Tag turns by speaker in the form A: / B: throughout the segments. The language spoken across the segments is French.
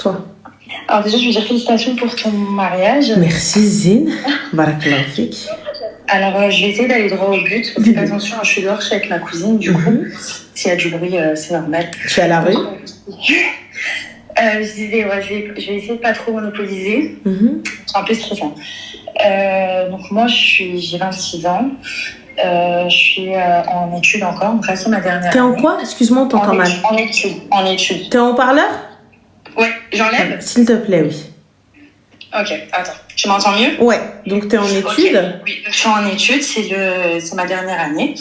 A: toi.
B: Alors déjà, je veux dire félicitations pour ton mariage.
A: Merci Zine. Barakallahu fik.
B: Alors, je vais essayer d'aller droit au but. Faites attention, je suis dehors, je suis avec ma cousine, du coup. S'il y a du bruit, c'est normal.
A: Tu es à la rue?
B: Je disais, ouais, je vais essayer de pas trop monopoliser. C'est un peu stressant. Donc moi, j'ai 26 ans. Je suis en études encore. Donc là, c'est ma dernière
A: T'es en
B: année.
A: quoi? Excuse-moi, on t'entend mal.
B: En études.
A: T'es en haut-parleur?
B: Ouais, j'enlève?
A: S'il te plaît, oui.
B: Ok, attends. Tu m'entends mieux?
A: Ouais, donc t'es en études?
B: Oui, je suis en études, c'est ma dernière année.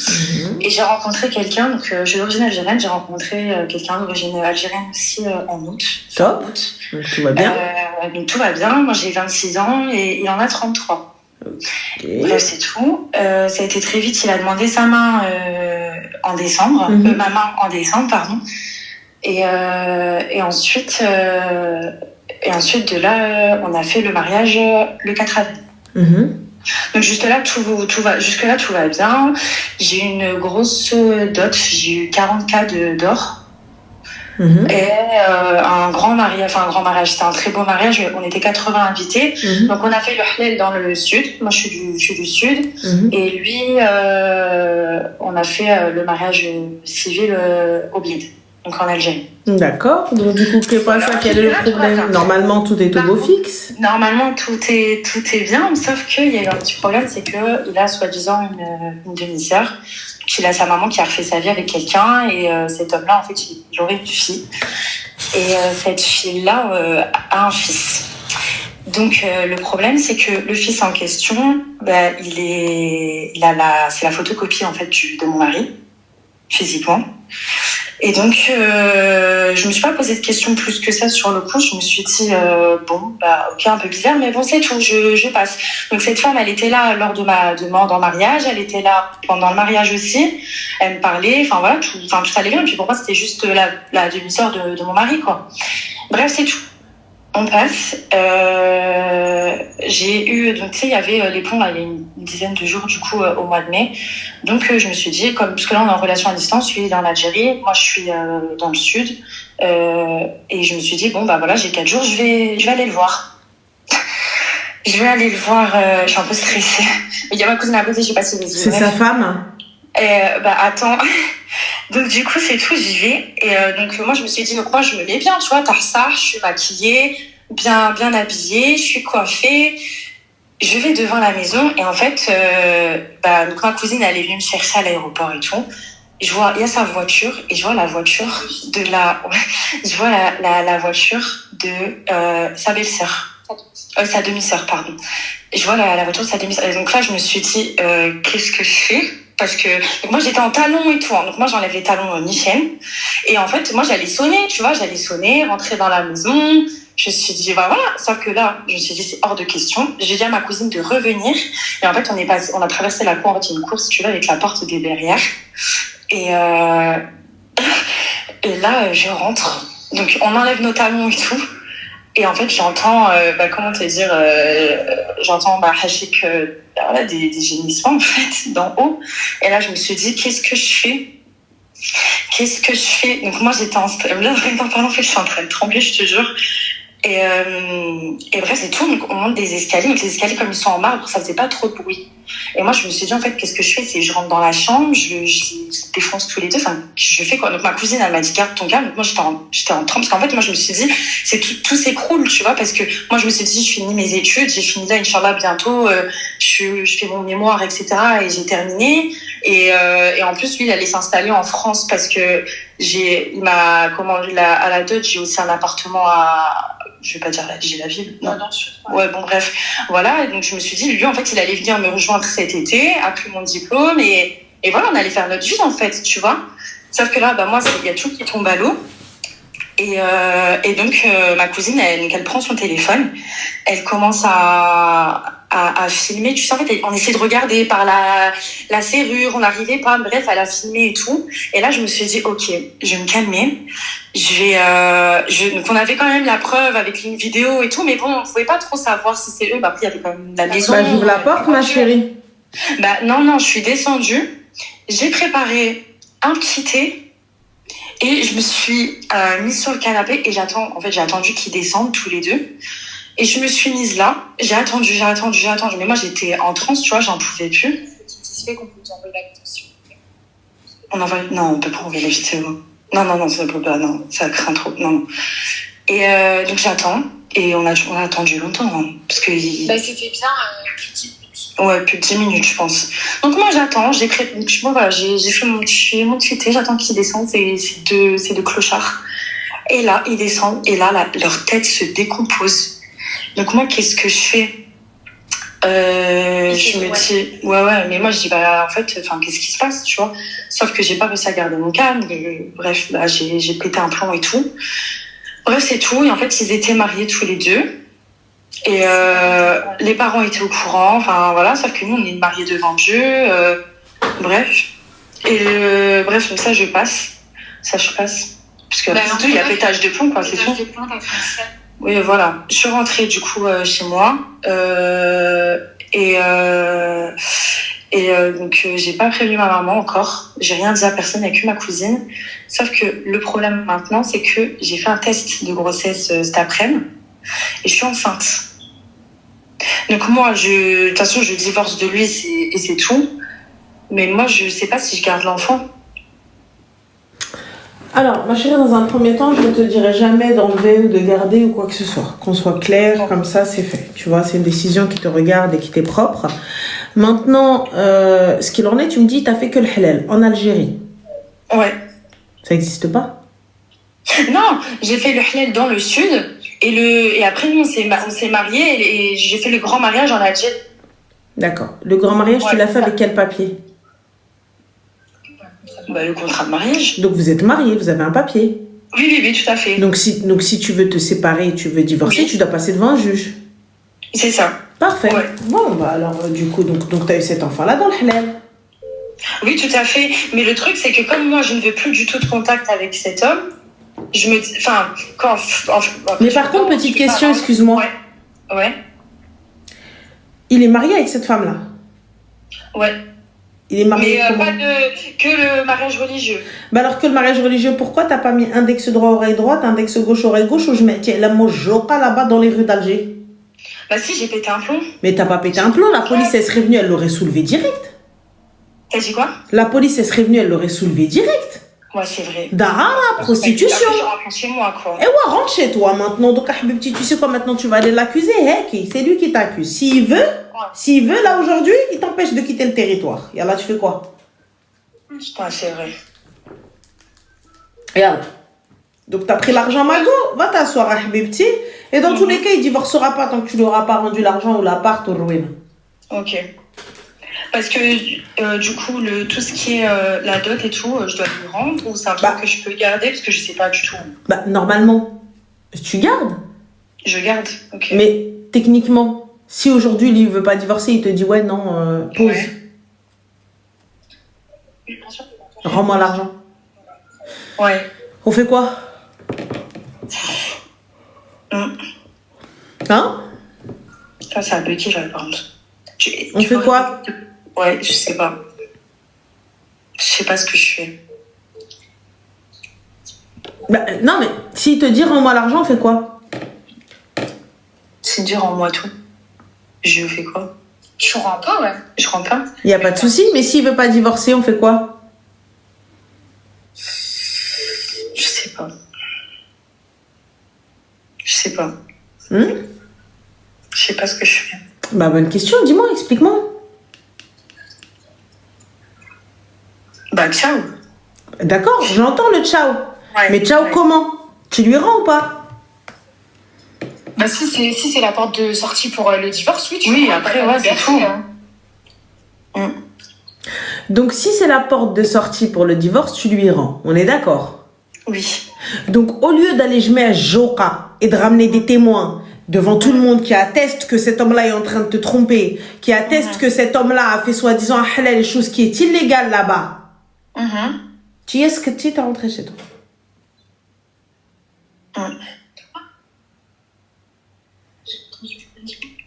B: Et j'ai rencontré quelqu'un, donc je suis d'origine algérienne, j'ai rencontré quelqu'un d'origine algérienne aussi en août.
A: Top, donc tout va bien.
B: Donc tout va bien, moi j'ai 26 ans et il en a 33. Bref, c'est tout. Ça a été très vite, il a demandé sa main en décembre, ma main en décembre, pardon. Et ensuite de là, on a fait le mariage le 4 avril. Donc jusque là, tout va bien. J'ai eu une grosse dot, j'ai eu 40K d'or. Et un grand mariage, c'était un très beau mariage, on était 80 invités. Donc on a fait le halal dans le sud, moi je suis du sud. Et lui, on a fait le mariage civil au Bled, donc en Algérie.
A: D'accord, donc du coup, quel est le problème? Normalement, tout est au beau fixe.
B: Normalement, tout est bien, sauf qu'il y a eu un petit problème, c'est qu'il a soi-disant une demi-sœur, qu'il a sa maman qui a refait sa vie avec quelqu'un, et cet homme-là, en fait, il aurait une fille. Et cette fille-là a un fils. Donc, le problème, c'est que le fils en question, c'est la photocopie, en fait, de mon mari, physiquement. Et donc, je me suis pas posé de questions plus que ça sur le coup. Je me suis dit, ok, un peu bizarre, mais bon, c'est tout, je passe. Donc, cette femme, elle était là lors de ma demande en mariage, elle était là pendant le mariage aussi. Elle me parlait, enfin voilà, tout allait bien. Et puis pour moi, c'était juste la demi-sœur de mon mari, quoi. Bref, c'est tout. On passe. J'ai eu, donc tu sais, il y avait les ponts là, il y a une dizaine de jours du coup au mois de mai. Donc je me suis dit, parce que là on est en relation à distance, lui il est en Algérie, moi je suis dans le sud, et je me suis dit bon bah voilà, j'ai 4 jours, je vais aller le voir. Je vais aller le voir. Je suis un peu stressée. Il y a ma cousine à côté, je sais pas si vous.
A: C'est sa femme.
B: Attends. Donc du coup c'est tout, j'y vais. Et donc moi je me suis dit, donc moi je me mets bien, tu vois, t'as ça, je suis maquillée, bien habillée, je suis coiffée. Je vais devant la maison et en fait, donc ma cousine elle est venue me chercher à l'aéroport et tout. Je vois, il y a sa voiture et je vois la voiture de la voiture de sa belle-sœur. Sa demi-sœur, pardon. Et je vois la voiture de sa demi-sœur. Et donc là je me suis dit, qu'est-ce que je fais? Parce que donc moi j'étais en talons et tout, hein. Donc moi j'enlève les talons mi-chaîne et en fait moi j'allais sonner, rentrer dans la maison. Je me suis dit voilà, sauf que là je me suis dit c'est hors de question. J'ai dit à ma cousine de revenir et en fait on a traversé la cour, en fait il y a une cour si tu veux avec la porte des derrière et là je rentre, donc on enlève nos talons et tout. Et en fait, j'entends, j'entends Hachik, des gémissements, en fait, d'en haut. Et là, je me suis dit, qu'est-ce que je fais? Donc, moi, j'étais en stress. Là, vraiment, en fait, je suis en train de trembler, je te jure. Et bref, c'est tout. Donc, on monte des escaliers. Donc, les escaliers, comme ils sont en marbre, ça faisait pas trop de bruit. Et moi, je me suis dit, en fait, qu'est-ce que je fais? C'est je rentre dans la chambre, je défonce tous les deux. Enfin, je fais quoi? Donc, ma cousine, elle m'a dit, garde ton calme. Donc, moi, j'étais en trempe. Parce qu'en fait, moi, je me suis dit, c'est tout s'écroule, tu vois, parce que moi, je me suis dit, je finis mes études, j'ai fini là, Inch'Allah, bientôt, je fais mon mémoire, etc. Et j'ai terminé. Et en plus, lui, il allait s'installer en France parce que à la dot, j'ai aussi un appartement je vais pas dire j'ai la ville. Non. Ouais, bon, bref. Voilà. Et donc, je me suis dit, lui, en fait, il allait venir me rejoindre cet été, après mon diplôme. Et voilà, on allait faire notre vie, en fait, tu vois. Sauf que là, moi, il y a tout qui tombe à l'eau. Et donc, ma cousine, elle prend son téléphone. Elle commence à filmer. Tu sais, en fait, on essaie de regarder par la serrure, on n'arrivait pas. Bref, elle a filmé et tout. Et là, je me suis dit, ok, je vais me calmer. Donc, on avait quand même la preuve avec une vidéo et tout, mais bon, on ne pouvait pas trop savoir si c'est eux. Après, il y avait quand même la maison.
A: J'ouvre la porte, ma chérie.
B: Non, je suis descendue. J'ai préparé un petit thé. Et je me suis mise sur le canapé et j'attends. En fait, j'ai attendu qu'ils descendent tous les deux. Et je me suis mise là. J'ai attendu. Mais moi, j'étais en transe, tu vois, j'en pouvais plus.
C: Qu'on peut vous envoyer la vidéo.
B: Non, on peut pas envoyer la vidéo. Non, ça peut pas. Non, ça craint trop. Non. Et donc j'attends. Et on a attendu longtemps. Hein, parce que.
C: C'était bien plus de 10 minutes.
B: Ouais, plus de 10 minutes, je pense. Donc moi, j'attends. J'ai fait mon petit thé. J'attends qu'ils descendent. C'est deux clochards. Et là, ils descendent. Et là, leur tête se décompose. Donc moi, qu'est-ce que je fais? Je me dis, ouais, mais moi je dis, en fait, qu'est-ce qui se passe, tu vois? Sauf que j'ai pas réussi à garder mon calme, bref, là, j'ai pété un plomb et tout. Bref, c'est tout, et en fait, ils étaient mariés tous les deux, et les parents étaient au courant, voilà, sauf que nous, on est mariés devant Dieu, bref. Et bref, ça, je passe, parce que surtout, il y a pétage de plomb, quoi, c'est tout. Oui, voilà. Je suis rentrée du coup chez moi donc j'ai pas prévenu ma maman encore. J'ai rien dit à personne, il n'y a que ma cousine. Sauf que le problème maintenant, c'est que j'ai fait un test de grossesse cet après-midi et je suis enceinte. Donc moi, de toute façon, je divorce de lui et c'est tout. Mais moi, je sais pas si je garde l'enfant.
A: Alors, ma chérie, dans un premier temps, je ne te dirai jamais d'enlever ou de garder ou quoi que ce soit. Qu'on soit clair, comme ça, c'est fait. Tu vois, c'est une décision qui te regarde et qui t'est propre. Maintenant, ce qu'il en est, tu me dis, t'as fait que le halal en Algérie.
B: Ouais.
A: Ça n'existe pas?
B: Non, j'ai fait le halal dans le sud et après, nous, on s'est mariés et j'ai fait le grand mariage en Algérie.
A: D'accord. Le grand mariage, tu l'as fait avec quel papier?
B: Le contrat de mariage.
A: Donc vous êtes mariés, vous avez un papier.
B: Oui, tout à fait.
A: Donc si tu veux te séparer, tu veux divorcer, oui. Tu dois passer devant un juge.
B: C'est ça.
A: Parfait. Ouais. Bon, alors du coup, donc tu as eu cet enfant-là dans le halal.
B: Oui, tout à fait. Mais le truc, c'est que comme moi, je ne veux plus du tout de contact avec cet homme,
A: mais par contre, petite question, excuse-moi.
B: Ouais.
A: Il est marié avec cette femme-là?
B: Ouais.
A: Il est marié
B: mais que le mariage religieux.
A: Alors que le mariage religieux, pourquoi t'as pas mis index droit oreille droite, index gauche oreille gauche, ou je mets la mojoka là-bas dans les rues d'Alger?
B: Si, j'ai pété un plomb.
A: Mais t'as pas pété un plomb, la police elle serait venue, elle l'aurait soulevé direct.
B: T'as dit quoi?
A: La police elle serait venue, elle l'aurait soulevé direct.
B: Ouais, c'est vrai.
A: Dara, prostitution.
B: Je rentre chez moi, quoi.
A: Et ouais, rentre chez toi maintenant. Donc, petit, tu sais quoi, maintenant tu vas aller l'accuser. C'est lui qui t'accuse. S'il veut, là aujourd'hui, il t'empêche de quitter le territoire. Et là, tu fais quoi?
B: C'est vrai.
A: Et alors, donc t'as pris l'argent Mago, va t'asseoir à Habibti. Et dans tous les cas, il divorcera pas tant que tu lui auras pas rendu l'argent ou l'appart ou ruine.
B: Ok. Parce que du coup, tout ce qui est la dot et tout, je dois lui rendre ou c'est un truc que je peux garder parce que je sais pas du tout.
A: Normalement, tu gardes.
B: Je garde, ok.
A: Mais techniquement, si aujourd'hui lui veut pas divorcer, il te dit ouais, non, pause. Ouais. Rends-moi l'argent.
B: Ouais.
A: On fait quoi? Hein?
B: Ça, c'est un petit là, par contre.
A: On fait quoi?
B: Ouais, je sais pas. Je sais pas ce que je fais.
A: Non, mais s'il te dit rends-moi l'argent, on fait quoi?
B: S'il dit rends-moi tout, je fais quoi?
C: Je rends pas, ouais.
B: Je rends pas?
A: Il n'y a pas de souci, mais s'il veut pas divorcer, on fait quoi?
B: Je sais pas. Je sais pas. Je sais pas ce que je fais.
A: Bonne question, dis-moi, explique-moi.
B: Ciao.
A: D'accord, j'entends le ciao. Ouais, mais ciao, ouais. Comment? Tu lui rends ou pas?
C: Si c'est la porte de sortie pour le divorce, oui,
B: oui, après, ouais, c'est tout.
A: Donc, si c'est la porte de sortie pour le divorce, tu lui rends. On est d'accord?
B: Oui.
A: Donc, au lieu d'aller jouer à Joka et de ramener des témoins devant tout le monde qui atteste que cet homme-là est en train de te tromper, qui atteste que cet homme-là a fait soi-disant un halal, les choses qui est illégale là-bas, tu est-ce que tu es rentré chez toi?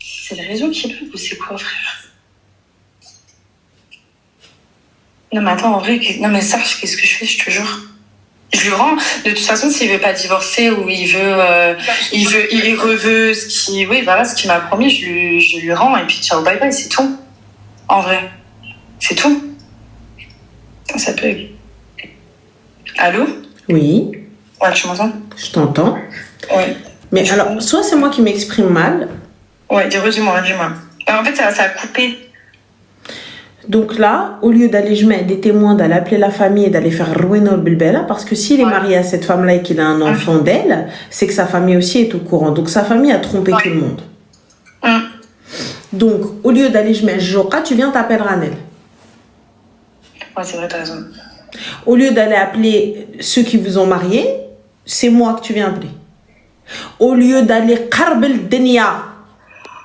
B: C'est le réseau qui bug ou c'est quoi, frère? Non, mais attends, en vrai, non, mais sache qu'est-ce que je fais, je te jure. Je lui rends. De toute façon, s'il veut pas divorcer ou il reveut ce qu'il m'a promis, je lui rends et puis ciao, bye bye, c'est tout. En vrai, c'est tout. Ça peut. Allô?
A: Oui,
B: Ouais, tu m'entends?
A: je t'entends.
B: Ouais.
A: Mais alors, soit c'est moi qui m'exprime mal.
B: Ouais, redis-moi. En fait, ça a coupé.
A: Donc là, au lieu d'aller jouer des témoins, d'aller appeler la famille et d'aller faire Roueno Bilbella, parce que s'il est marié à cette femme-là et qu'il a un enfant d'elle, c'est que sa famille aussi est au courant. Donc sa famille a trompé tout le monde. Donc, au lieu d'aller jouer Joka, tu viens t'appeler Ranel.
B: Ouais, c'est vrai, t'as raison.
A: Au lieu d'aller appeler ceux qui vous ont marié, c'est moi que tu viens appeler. Au lieu d'aller Karbel Denia,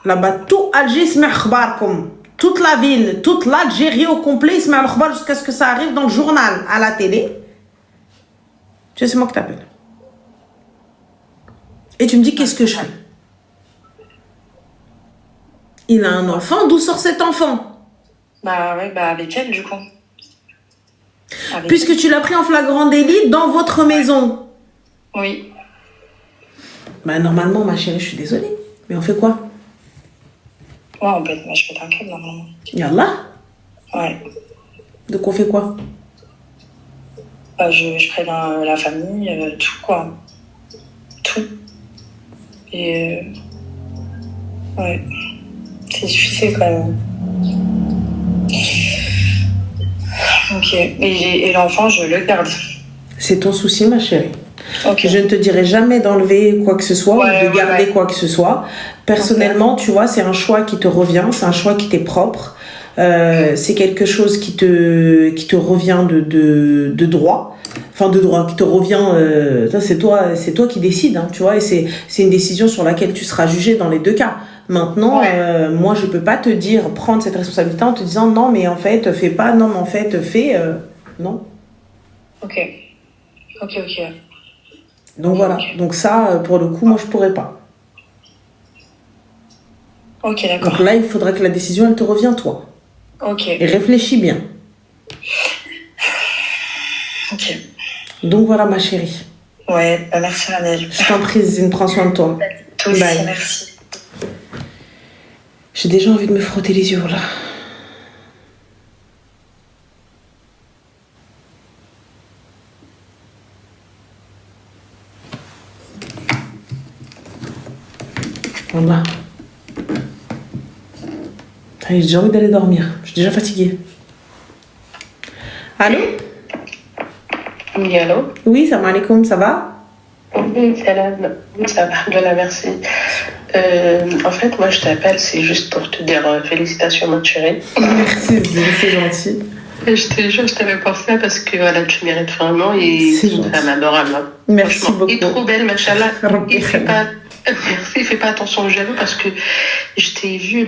A: là-bas, tout Alger se met khbarkom. Toute la ville, toute l'Algérie au complet se met à khbar jusqu'à ce que ça arrive dans le journal, à la télé. Tu sais, c'est moi qui t'appelle. Et tu me dis, qu'est-ce que je fais? Il a un enfant, d'où sort cet enfant?
B: Bah ouais, avec elle, du coup.
A: Puisque tu l'as pris en flagrant délit dans votre maison.
B: Oui.
A: Bah normalement, ma chérie, je suis désolée. Mais on fait quoi?
B: Ouais, je pète un câble, normalement.
A: Yallah.
B: Ouais.
A: Donc on fait quoi?
B: Je préviens la famille, tout, quoi. Tout. Et... ouais. C'est difficile, quand même. Ok. Et l'enfant, je le garde.
A: C'est ton souci, ma chérie.
B: Okay.
A: Je ne te dirai jamais d'enlever quoi que ce soit ou de garder quoi que ce soit. Personnellement, tu vois, c'est un choix qui te revient, c'est un choix qui t'est propre. C'est quelque chose qui te revient de droit. Enfin, de droit, qui te revient... ça, c'est toi qui décides, hein, tu vois. Et c'est une décision sur laquelle tu seras jugé dans les deux cas. Maintenant, moi, je peux pas te dire, prendre cette responsabilité en te disant, non, mais en fait, fais pas, non, mais en fait, fais... non.
B: Ok.
A: Donc voilà, donc ça, pour le coup, moi, je pourrais pas.
B: Ok, d'accord.
A: Donc là, il faudrait que la décision, elle te revienne, toi.
B: Ok.
A: Et réfléchis bien.
B: Ok.
A: Donc voilà, ma chérie.
B: Ouais, merci, Ranel.
A: Je t'en prie, Zine, prends soin de toi.
B: Toi aussi,
A: bye.
B: Merci.
A: J'ai déjà envie de me frotter les yeux, là. Voilà. J'ai envie d'aller dormir. Je suis déjà fatiguée. Allô?
D: Oui, allô?
A: Oui, salam alaikum, ça va?
D: Oui, salam. Ça va, alhamdoulilah, merci. En fait, moi, je t'appelle, c'est juste pour te dire félicitations, ma chérie.
A: Merci, c'est gentil.
D: Je te jure, je t'avais pensé parce que voilà, tu mérites vraiment et c'est une femme adorable. Hein.
A: Merci beaucoup.
D: Et trop belle, machallah. Et fais pas attention aux jaloux parce que je t'ai vu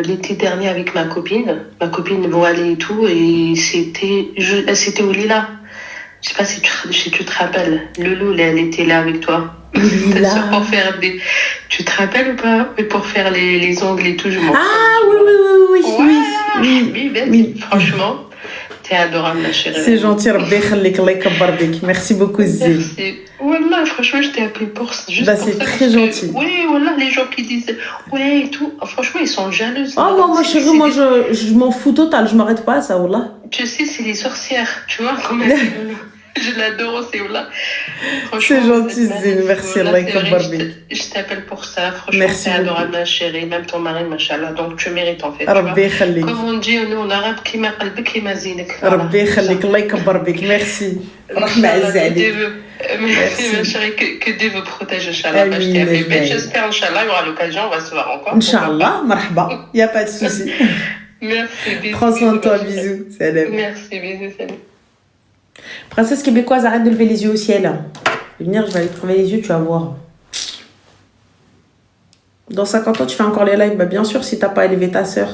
D: l'été dernier avec ma copine voilée et tout, et c'était au Lila. Je sais pas si tu te rappelles. Loulou, elle était là avec toi.
A: Lila.
D: Pour faire des... Tu te rappelles ou pas? Mais pour faire les ongles et tout, je m'en fous.
A: Ah oui.
D: Franchement, t'es adorable, ma chérie.
A: C'est gentil, Rabbi khalik, Allah yakbar bik. Merci beaucoup, Zé.
D: Merci. Voilà, franchement, je t'ai appelé pour juste
A: bah,
D: pour
A: c'est
D: ça.
A: très gentil.
D: Oui, voilà, les gens qui disent ouais et tout. Franchement, ils sont jaloux.
A: Oh non, moi chérie, moi je m'en fous total, je m'arrête pas à ça, wallah.
D: Tu sais, c'est les sorcières, tu vois, comment je l'adore, c'est là.
A: C'est gentil, Zé. Merci, Allah yakbar bik.
D: Je t'appelle pour ça, franchement,
A: merci
D: c'est adorable, ma chérie, même ton mari, machallah, donc tu mérites en fait.
A: Rabbi khalik.
D: Comme on dit nous en arabe, qui m'a qalbik, qui m'a zinek.
A: Rabbi khalik, Allah yakbar bik. Merci. Rahma azali.
D: Merci, ma chérie, que Dieu vous protège, Inch'Allah. Je t'ai appelé belle, j'espère, Inch'Allah, il y aura l'occasion, on va se voir encore.
A: Inch'Allah, marhaba, il n'y a pas de souci.
D: Merci, bisous.
A: Prends soin de toi, bisous. Salam.
D: Merci, bisous, salut.
A: Princesse québécoise, arrête de lever les yeux au ciel. Je vais venir, je vais aller te crever les yeux, tu vas voir. Dans 50 ans, tu fais encore les lives. Bah, bien sûr, si t'as pas élevé ta sœur.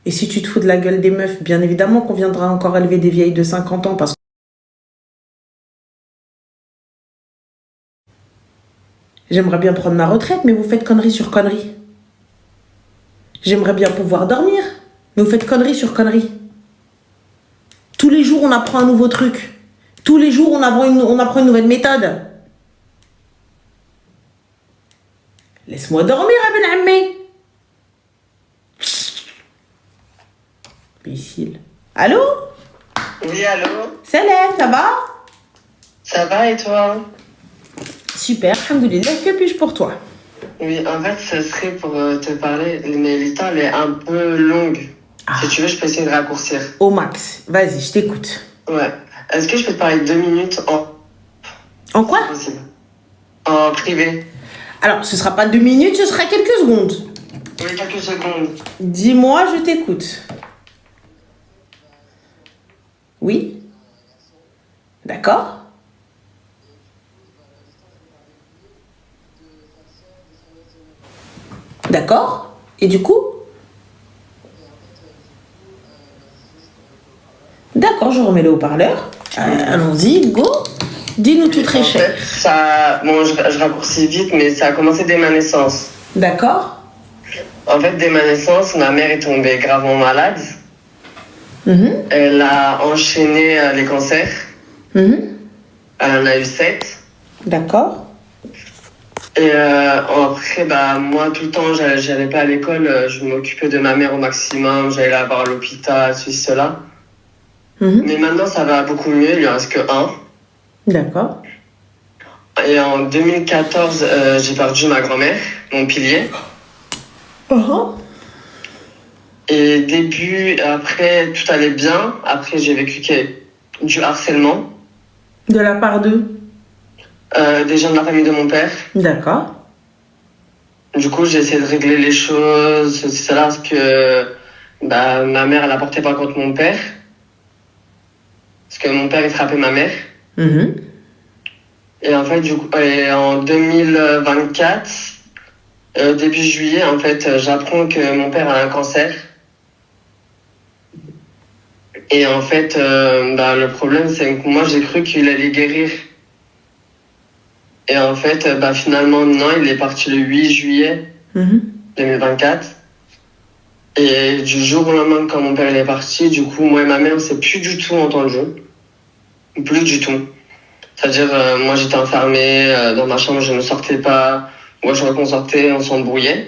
A: Et si tu te fous de la gueule des meufs, bien évidemment qu'on viendra encore élever des vieilles de 50 ans parce que j'aimerais bien prendre ma retraite, mais vous faites connerie sur connerie. J'aimerais bien pouvoir dormir, mais vous faites connerie sur connerie. Tous les jours, on apprend un nouveau truc. Tous les jours, on apprend une nouvelle méthode. Laisse-moi dormir, Ben Ammi. Imbécile. Allô?
E: Oui, allô?
A: Salam, ça va?
E: Ça va et toi?
A: Super, alhamdoulilah. Que puis-je pour toi?
E: Oui, en fait, ce serait pour te parler, mais l'histoire elle est un peu longue. Si tu veux, je peux essayer de raccourcir.
A: Au max. Vas-y, je t'écoute.
E: Ouais. Est-ce que je peux te parler 2 minutes
A: En quoi?
E: possible? En privé?
A: Alors, ce sera pas 2 minutes, ce sera quelques secondes.
E: Oui, quelques secondes.
A: Dis-moi, je t'écoute. Oui? D'accord? D'accord? Et du coup? D'accord, je remets le haut-parleur. Allons-y, go. Dis-nous tout très
E: En
A: cher.
E: fait, ça... Bon, je raccourcis vite, mais ça a commencé dès ma naissance.
A: D'accord?
E: En fait, dès ma naissance, ma mère est tombée gravement malade.
A: Mhm.
E: Elle a enchaîné les cancers.
A: Mhm.
E: Elle en a eu 7.
A: D'accord?
E: Et après, bah, moi, tout le temps, j'allais pas à l'école. Je m'occupais de ma mère au maximum. J'allais la voir à l'hôpital, ceci, cela.
A: Mhm.
E: Mais maintenant, ça va beaucoup mieux. Il en reste que un.
A: D'accord.
E: Et en 2014, j'ai perdu ma grand-mère, mon pilier.
A: Uh-huh.
E: Et après, tout allait bien. Après, j'ai vécu du harcèlement.
A: De la part d'eux?
E: Des gens de la famille de mon père.
A: D'accord.
E: Du coup, j'ai essayé de régler les choses, ceci, cela, parce que bah, ma mère, elle a porté pas contre mon père. Parce que mon père, il frappait ma mère.
A: Mhm.
E: Et en fait, du coup, en 2024, début juillet, en fait, j'apprends que mon père a un cancer. Et en fait, bah, le problème, c'est que moi, j'ai cru qu'il allait guérir. Et en fait, bah, finalement, non, il est parti le 8 juillet
A: Mhm.
E: 2024. Et du jour au lendemain, quand mon père il est parti, du coup, moi et ma mère, on s'est plus du tout entendu. Plus du tout. C'est-à-dire, moi, j'étais enfermée dans ma chambre, je ne sortais pas. Moi, je reconsortais, on s'embrouillait.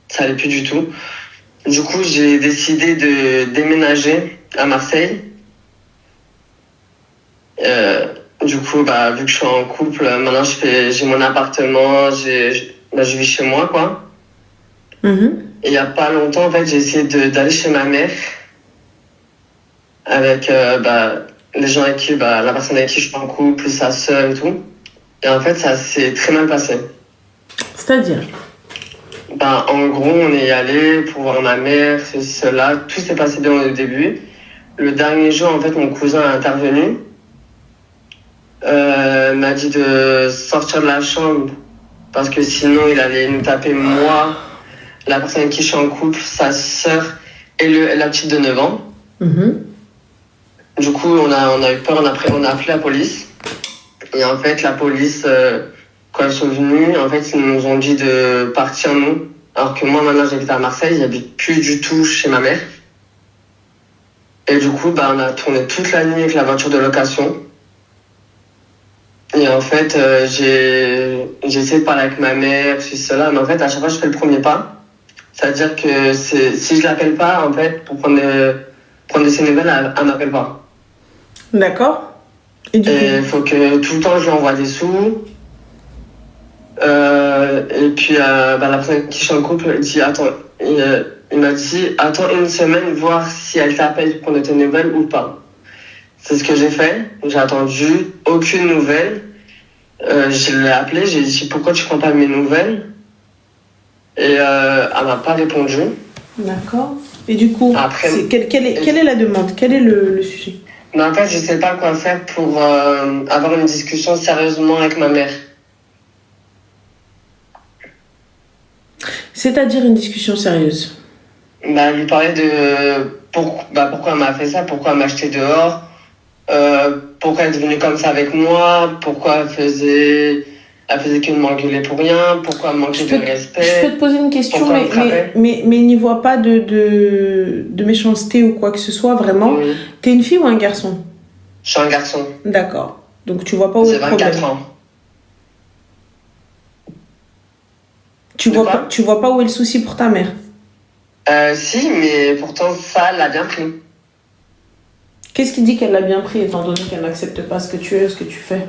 E: Ça allait plus du tout. Du coup, j'ai décidé de déménager à Marseille. Du coup, bah, vu que je suis en couple, maintenant, j'ai mon appartement, je vis chez moi, quoi.
A: Mhm.
E: Et il n'y a pas longtemps, en fait, j'ai essayé d'aller chez ma mère avec bah, les gens avec qui, bah, la personne avec qui je suis en couple, sa sœur et tout. Et en fait, ça s'est très mal passé.
A: C'est-à-dire?
E: Bah, en gros, on est allé pour voir ma mère, cela. Tout s'est passé bien au début. Le dernier jour, en fait, mon cousin est intervenu. M'a dit de sortir de la chambre parce que sinon, il allait nous taper, moi, la personne avec qui je suis en couple, sa sœur et la petite de 9 ans.
A: Mhm.
E: Du coup, on a eu peur, on a appelé la police. Et en fait, la police, quand ils sont venus, en fait, ils nous ont dit de partir, nous. Alors que moi, maintenant, j'habite à Marseille, j'habite plus du tout chez ma mère. Et du coup, bah, on a tourné toute la nuit avec la voiture de location. Et en fait, j'ai essayé de parler avec ma mère, cela, mais en fait, à chaque fois, je fais le premier pas. C'est-à-dire que si je l'appelle pas, en fait, pour prendre de ses nouvelles, elle m'appelle pas.
A: D'accord. Et du
E: Et il
A: coup?
E: faut que tout le temps, je lui envoie des sous. Et puis, bah, la personne avec qui je suis en couple, il m'a dit, attends une semaine, voir si elle t'appelle pour prendre de tes nouvelles ou pas. C'est ce que j'ai fait. J'ai attendu aucune nouvelle. Je l'ai appelé, j'ai dit, pourquoi tu prends pas mes nouvelles? Et elle m'a pas répondu.
A: D'accord. Et du coup,
E: Après-
A: quelle est la demande? Quel est le sujet?
E: Mais en fait, je sais pas quoi faire pour avoir une discussion sérieusement avec ma mère.
A: C'est-à-dire une discussion sérieuse.
E: Bah, lui parler de pourquoi elle m'a fait ça, pourquoi elle m'a jeté dehors, pourquoi elle est devenue comme ça avec moi, pourquoi elle faisait que de m'engueuler pour rien, pourquoi elle manquait de
A: Je peux
E: respect.
A: te poser une question,
E: Pourquoi elle me frappait
A: mais n'y vois pas de méchanceté ou quoi que ce soit, vraiment.
E: Oui.
A: T'es une fille ou un garçon?
E: Je suis un garçon.
A: D'accord. Donc tu vois pas où est
E: J'ai
A: le problème.
E: 24 ans.
A: Tu
E: De
A: vois
E: quoi
A: pas, tu vois pas où est le souci pour ta mère.
E: Si, mais pourtant, ça l'a bien pris.
A: Qu'est-ce qui dit qu'elle l'a bien pris étant donné qu'elle n'accepte pas ce que tu es, ce que tu fais?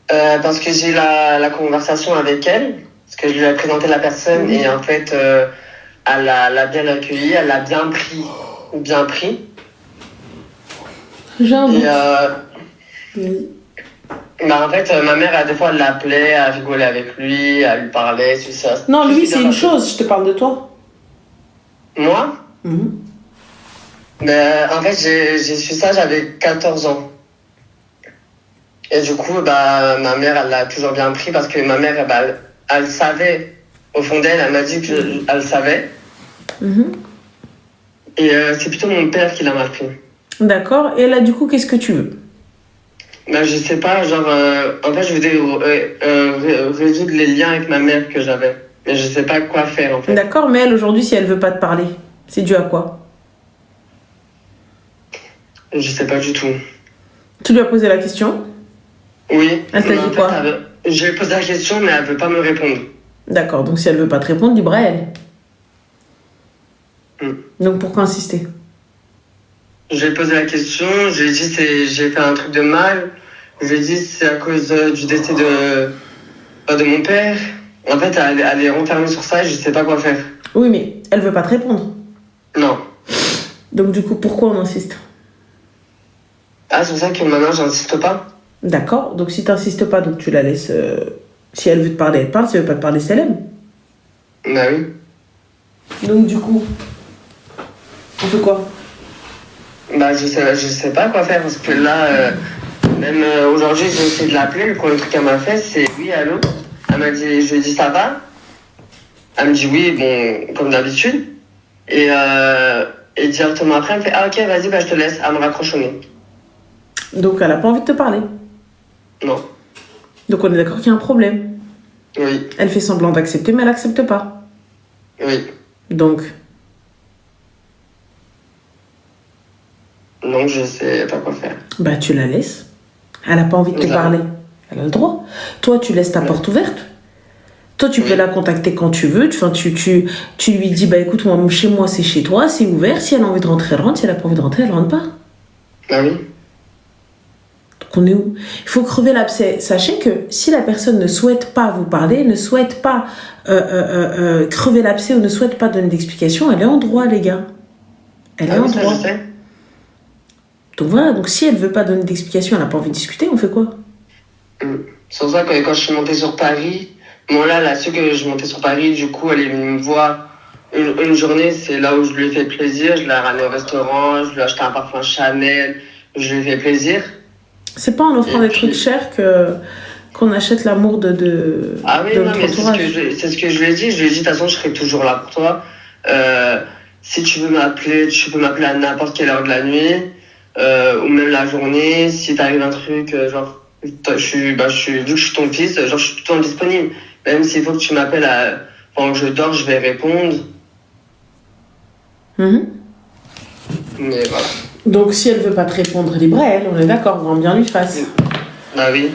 E: Parce que j'ai eu la conversation avec elle, parce que je lui ai présenté la personne, et en fait, elle l'a bien accueilli, elle l'a bien pris.
A: J'ai un doute.
E: Et
A: Oui.
E: en fait, ma mère, des fois, elle l'appelait, elle rigolait avec lui, elle lui parlait, tout ça.
A: Non,
E: Tout
A: lui,
E: s'est
A: c'est
E: bien
A: une
E: passé.
A: chose, je te parle de toi.
E: Moi,
A: Mhm.
E: en fait, j'ai su ça, j'avais 14 ans. Et du coup, ma mère, elle l'a toujours bien pris parce que ma mère, elle savait, au fond d'elle, elle m'a dit qu'elle savait.
A: Mhm.
E: Et c'est plutôt mon père qui l'a mal pris.
A: D'accord. Et là, du coup, qu'est-ce que tu veux?
E: Je sais pas, genre, en fait, je voulais résoudre les liens avec ma mère que j'avais. Mais je sais pas quoi faire, en fait.
A: D'accord, mais elle, aujourd'hui, si elle veut pas te parler, c'est dû à quoi?
E: Je sais pas du tout.
A: Tu lui as posé la question?
E: Oui.
A: Elle t'a
E: mais
A: dit
E: en fait,
A: quoi?
E: je lui ai posé la question, mais elle veut pas me répondre.
A: D'accord, donc si elle veut pas te répondre, libre à elle.
E: Mm.
A: Donc pourquoi insister?
E: Je lui ai posé la question, je lui ai dit j'ai fait un truc de mal. Je lui ai dit c'est à cause du décès de mon père. En fait, elle est renfermée sur ça et je sais pas quoi faire.
A: Oui, mais elle veut pas te répondre.
E: Non.
A: Donc du coup, pourquoi on insiste?
E: Ah, c'est pour ça que maintenant, j'insiste pas.
A: D'accord, donc si t'insistes pas, donc tu la laisses... Si elle veut te parler, elle te parle. Si elle veut pas te parler, c'est elle aime.
E: Bah oui.
A: Donc du coup, on fait quoi?
E: Je sais pas quoi faire parce que là, même aujourd'hui, j'ai essayé de l'appeler. Le premier truc qu'elle m'a fait, c'est oui, allô. Elle m'a dit, je lui ai dit ça va. Elle me dit oui, bon, comme d'habitude. Et directement après, elle me fait ah ok, vas-y, je te laisse. Elle me raccroche au nez.
A: Donc elle a pas envie de te parler.
E: Non.
A: Donc on est d'accord qu'il y a un problème.
E: Oui,
A: Elle fait semblant d'accepter, mais elle accepte pas.
E: oui.
A: Donc,
E: Donc je sais pas quoi faire.
A: bah tu la laisses. Elle a pas envie de te
E: D'accord.
A: parler. Elle a le droit. Toi, tu laisses ta
E: Ouais.
A: porte ouverte. Toi, tu peux
E: Oui.
A: la contacter quand tu veux. Enfin, tu lui dis, bah écoute, moi, chez moi, c'est chez toi, c'est ouvert. Si elle a envie de rentrer, elle rentre. Si elle a pas envie de rentrer, elle rentre pas.
E: Ah oui.
A: Donc on est où? Il faut crever l'abcès. Sachez que si la personne ne souhaite pas vous parler, ne souhaite pas crever l'abcès ou ne souhaite pas donner d'explication, elle est en droit, les gars. Elle est
E: Ah
A: en
E: oui, ça
A: droit.
E: je sais.
A: Donc voilà, donc si elle veut pas donner d'explication, elle n'a pas envie de discuter, on fait quoi?
E: C'est pour ça que quand je suis montée sur Paris, moi là, su que je montais sur Paris, du coup, elle est venue me voir une journée, c'est là où je lui ai fait plaisir. Je l'ai ramenée au restaurant, je lui ai acheté un parfum Chanel, je lui ai fait plaisir.
A: C'est pas en offrant
E: Et
A: des
E: puis-
A: trucs chers qu'on achète l'amour de
E: Ah oui,
A: de
E: non,
A: notre
E: mais c'est
A: entourage.
E: ce que je lui ai dit. Je lui ai dit, de toute façon, je serai toujours là pour toi. Si tu veux m'appeler, tu peux m'appeler à n'importe quelle heure de la nuit, ou même la journée. Si t'arrive un truc, genre, vu que je suis ton fils, genre, je suis tout le temps disponible. Même s'il faut que tu m'appelles pendant que je dors, je vais répondre.
A: Mhm.
E: Mais voilà.
A: Donc si elle veut pas te répondre, libre à elle, on est d'accord, on va bien lui fasse.
E: Bah oui.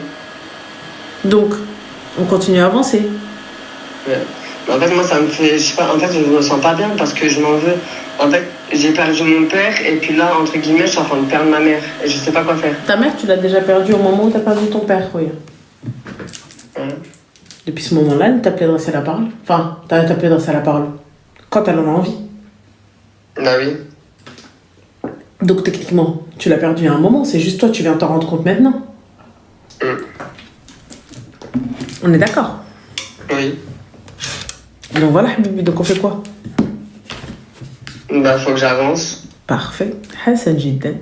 A: Donc, on continue à avancer.
E: Ouais. Mais en fait, moi, ça me fait, je sais pas, en fait, je me sens pas bien parce que je m'en veux. En fait, j'ai perdu mon père et puis là, entre guillemets, je suis en train de perdre ma mère et je sais pas quoi faire.
A: Ta mère, tu l'as déjà perdue au moment où t'as perdu ton père, oui.
E: Ouais.
A: Depuis ce moment-là, elle t'a plus adressé la parole. Enfin, t'as plus adressé la parole. Quand elle en a envie.
E: Bah oui.
A: Donc techniquement, tu l'as perdu à un moment, c'est juste toi, tu viens t'en rendre compte maintenant. On est d'accord.
E: Oui.
A: Donc voilà, Habibi, donc on fait quoi?
E: Bah, faut que j'avance.
A: Parfait. Hassan Jidden.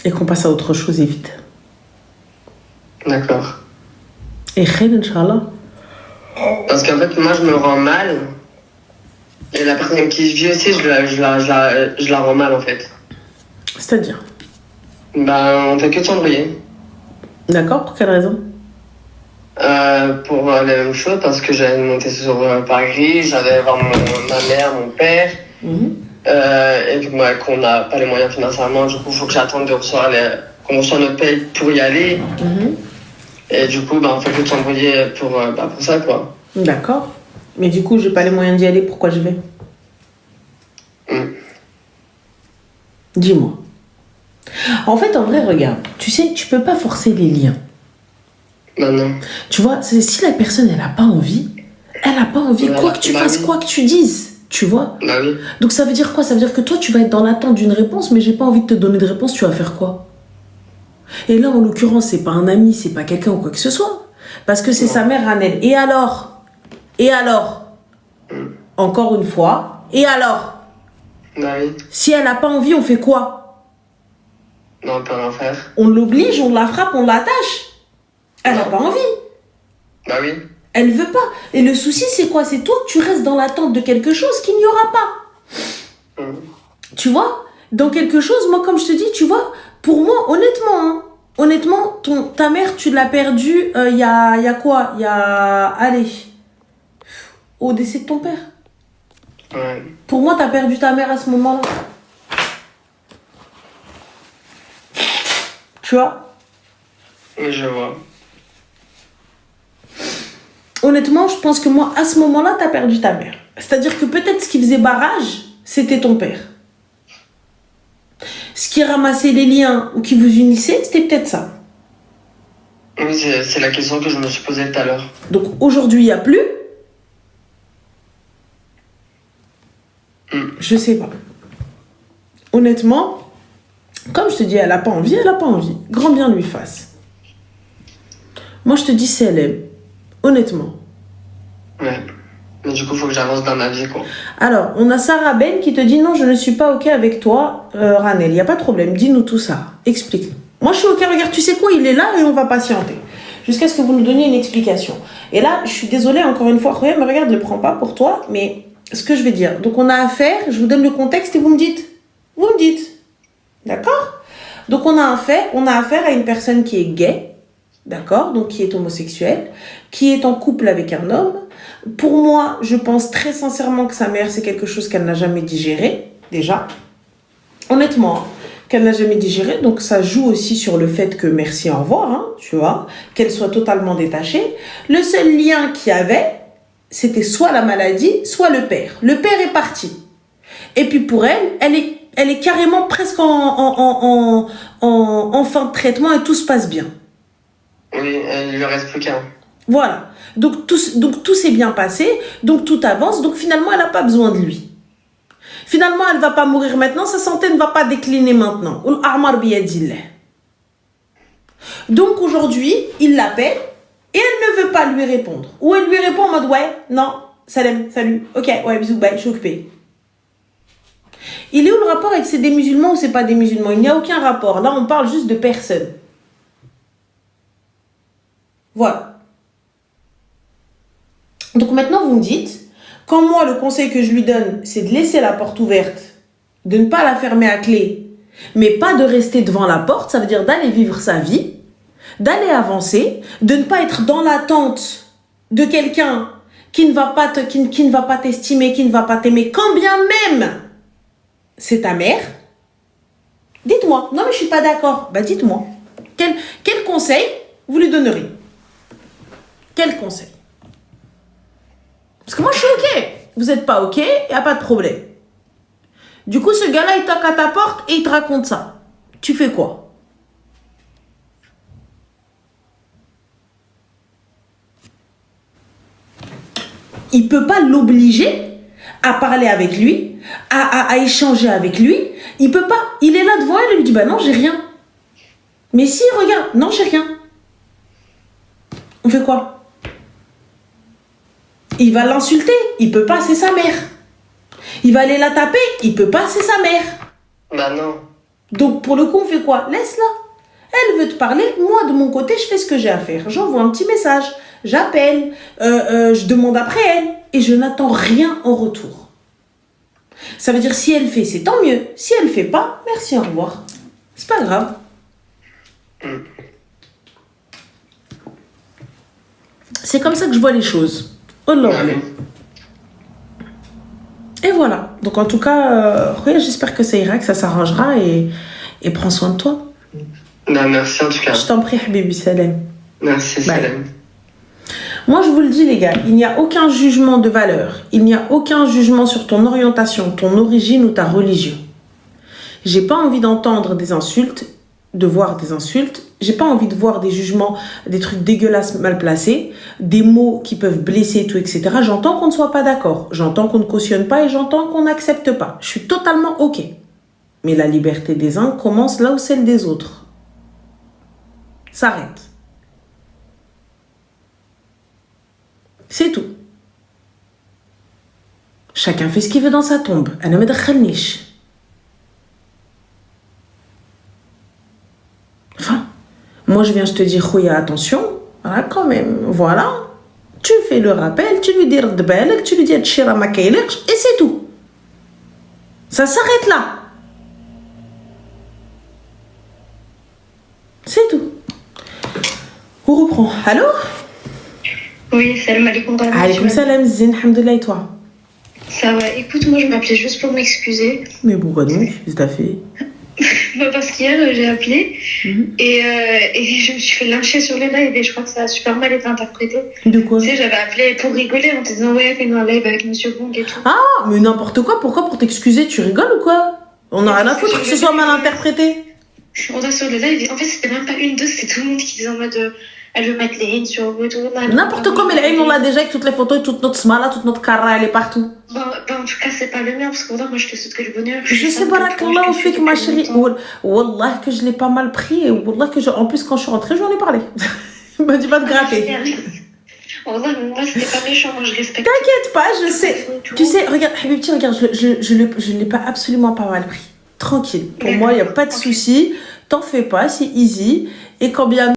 A: Et qu'on passe à autre chose et vite.
E: D'accord.
A: Et khair, Inch'Allah.
E: Parce qu'en fait, moi, je me rends mal. Et la personne avec qui je vis aussi, je la rends mal, en fait.
A: C'est-à-dire?
E: Bah, on fait que s'embrouiller.
A: D'accord, pour quelle raison?
E: Pour la même chose, parce que j'allais monter sur Paris, j'allais voir ma mère, mon père.
A: Mhm.
E: et qu'on n'a pas les moyens financièrement. Du coup, il faut que j'attende qu'on reçoit notre paye pour y aller. Et du coup, on fait que de s'embrouiller pour ça, quoi.
A: D'accord. Mais du coup, j'ai pas les moyens d'y aller, pourquoi je vais? Dis-moi. En fait, en vrai, regarde, tu sais, tu peux pas forcer les liens.
E: Non.
A: Tu vois, si la personne, elle a pas envie, quoi que tu fasses, quoi que tu dises, tu vois.
E: Oui.
A: Donc ça veut dire quoi? Ça veut dire que toi, tu vas être dans l'attente d'une réponse, mais j'ai pas envie de te donner de réponse, tu vas faire quoi? Et là, en l'occurrence, c'est pas un ami, c'est pas quelqu'un ou quoi que ce soit. Parce que c'est sa mère, Ranel. Et alors? Encore une fois, et alors?
E: Oui.
A: Si elle a pas envie, on fait quoi?
E: Non, on peut rien faire.
A: On l'oblige, on la frappe, on l'attache. Elle a pas envie.
E: Oui.
A: Elle veut pas. Et le souci, c'est quoi? C'est toi que tu restes dans l'attente de quelque chose qu'il n'y aura pas. Tu vois? Dans quelque chose, moi, comme je te dis, tu vois, pour moi, honnêtement, ta mère, tu l'as perdue il y a quoi? Allez, au décès de ton père.
E: Ouais.
A: Pour moi, t'as perdu ta mère à ce moment-là. Tu vois?
E: Oui, je vois.
A: Honnêtement, je pense que moi, à ce moment-là, t'as perdu ta mère. C'est-à-dire que peut-être ce qui faisait barrage, c'était ton père. Ce qui ramassait les liens ou qui vous unissait, c'était peut-être ça.
E: Oui, c'est la question que je me suis posée tout à l'heure.
A: Donc aujourd'hui, il n'y a plus. Je sais pas. Honnêtement, comme je te dis, elle a pas envie. Grand bien lui fasse. Moi, je te dis, c'est elle aime. Honnêtement.
E: Ouais. Mais du coup, il faut que j'avance dans ma vie, quoi.
A: Alors, on a Sarah Ben qui te dit non, je ne suis pas OK avec toi, Ranel. Il n'y a pas de problème. Dis-nous tout ça. Explique-nous. Moi, je suis OK. Regarde, tu sais quoi? Il est là et on va patienter. Jusqu'à ce que vous nous donniez une explication. Et là, je suis désolée, encore une fois. Mais regarde, ne le prends pas pour toi. Mais ce que je vais dire. Donc, on a affaire. Je vous donne le contexte et vous me dites. D'accord? Donc, on a affaire à une personne qui est gay. D'accord? Donc, qui est homosexuelle. Qui est en couple avec un homme. Pour moi, je pense très sincèrement que sa mère, c'est quelque chose qu'elle n'a jamais digéré, déjà. Honnêtement, qu'elle n'a jamais digéré. Donc, ça joue aussi sur le fait que merci, au revoir, tu vois, qu'elle soit totalement détachée. Le seul lien qu'il y avait, c'était soit la maladie, soit le père. Le père est parti. Et puis pour elle, elle est carrément presque en fin de traitement et tout se passe bien.
E: Oui, il lui reste plus qu'un.
A: Voilà. Donc tout s'est bien passé, donc tout avance, donc finalement elle n'a pas besoin de lui. Finalement elle ne va pas mourir maintenant, sa santé ne va pas décliner maintenant. Donc aujourd'hui il l'appelle et elle ne veut pas lui répondre. Ou elle lui répond en mode ouais, non, salam, salut, ok, ouais, bisous, bye, je suis occupée. Il est où le rapport avec c'est des musulmans ou c'est pas des musulmans? Il n'y a aucun rapport, là on parle juste de personnes. Voilà. Donc maintenant, vous me dites, quand moi, le conseil que je lui donne, c'est de laisser la porte ouverte, de ne pas la fermer à clé, mais pas de rester devant la porte, ça veut dire d'aller vivre sa vie, d'aller avancer, de ne pas être dans l'attente de quelqu'un qui ne va pas t'estimer, qui ne va pas t'aimer, quand bien même c'est ta mère. Dites-moi, non mais je suis pas d'accord, dites-moi, quel conseil vous lui donneriez? Quel conseil? Parce que moi, je suis OK. Vous n'êtes pas OK, il n'y a pas de problème. Du coup, ce gars-là, il toque à ta porte et il te raconte ça. Tu fais quoi? Il ne peut pas l'obliger à parler avec lui, à échanger avec lui. Il peut pas. Il est là devant elle et lui dit non, j'ai rien. Mais si, regarde, non, j'ai rien. On fait quoi? Il va l'insulter, il peut pas, c'est sa mère. Il va aller la taper, il peut pas, c'est sa mère.
E: Non.
A: Donc pour le coup, on fait quoi? Laisse-la. Elle veut te parler, moi de mon côté, je fais ce que j'ai à faire. J'envoie un petit message, j'appelle, je demande après elle et je n'attends rien en retour. Ça veut dire si elle fait, c'est tant mieux. Si elle fait pas, merci, au revoir. C'est pas grave. C'est comme ça que je vois les choses. Oh là là. Et voilà. Donc Donc en tout cas, j'espère que ça ira, que ça s'arrangera et prends soin de toi.
E: Ben, merci en tout cas.
A: Je t'en prie, Habibi, salam.
E: Merci,
A: Bye.
E: salam.
A: Moi, je vous le dis, les gars, il n'y a aucun jugement de valeur. Il n'y a aucun jugement sur ton orientation, ton origine ou ta religion. J'ai pas envie d'entendre des insultes, de voir des insultes. J'ai pas envie de voir des jugements, des trucs dégueulasses mal placés, des mots qui peuvent blesser et tout, etc. J'entends qu'on ne soit pas d'accord. J'entends qu'on ne cautionne pas et j'entends qu'on n'accepte pas. Je suis totalement OK. Mais la liberté des uns commence là où celle des autres s'arrête. C'est tout. Chacun fait ce qu'il veut dans sa tombe. أنا ما دخلنيش. Enfin, moi je viens, je te dis, Khouya, attention, voilà, quand même, voilà. Tu fais le rappel, tu lui dis رد بالك, tu lui dis هادشي راه ما كاينش et c'est tout. Ça s'arrête là. C'est tout. On reprend. Allô?
F: Oui, salam alaikum.
A: Alaykoum salam, zin, alhamdoulilah, et toi?
F: Ça va, écoute, moi je m'appelais juste pour m'excuser.
A: Mais pourquoi donc? Qu'est-ce que t'as fait?
F: Parce qu'hier j'ai appelé et je me suis fait lyncher sur les lives et je crois que ça a super mal été interprété.
A: De quoi?
F: Tu sais, j'avais appelé pour rigoler en te disant ouais, fais-nous un live avec Monsieur Bong et tout.
A: Ah, mais n'importe quoi, pourquoi? Pour t'excuser, tu rigoles ou quoi? On a rien à foutre que ce soit mal interprété.
F: On va sur le live, en fait c'était même pas une, deux, c'était tout le monde qui disait en mode elle veut mettre les lignes sur vous et tout.
A: N'importe quoi, mais on l'a déjà avec toutes les photos, toute notre smala, toute notre cara, elle est partout.
F: Bon, en tout cas, c'est pas le mien parce que moi je te souhaite que le bonheur.
A: Je sais, barakallah, au fait que ma chérie, wallah que je l'ai pas mal pris et wallah que en plus quand je suis rentrée, j'en ai parlé. Il m'a dit pas de gratter.
F: Moi c'était pas méchant, moi je respecte.
A: T'inquiète pas, je sais. Tu sais, regarde, Habibti, regarde, je l'ai pas absolument pas mal pris. Tranquille. Pour moi, il n'y a pas de souci. T'en fais pas, c'est easy. Et quand bien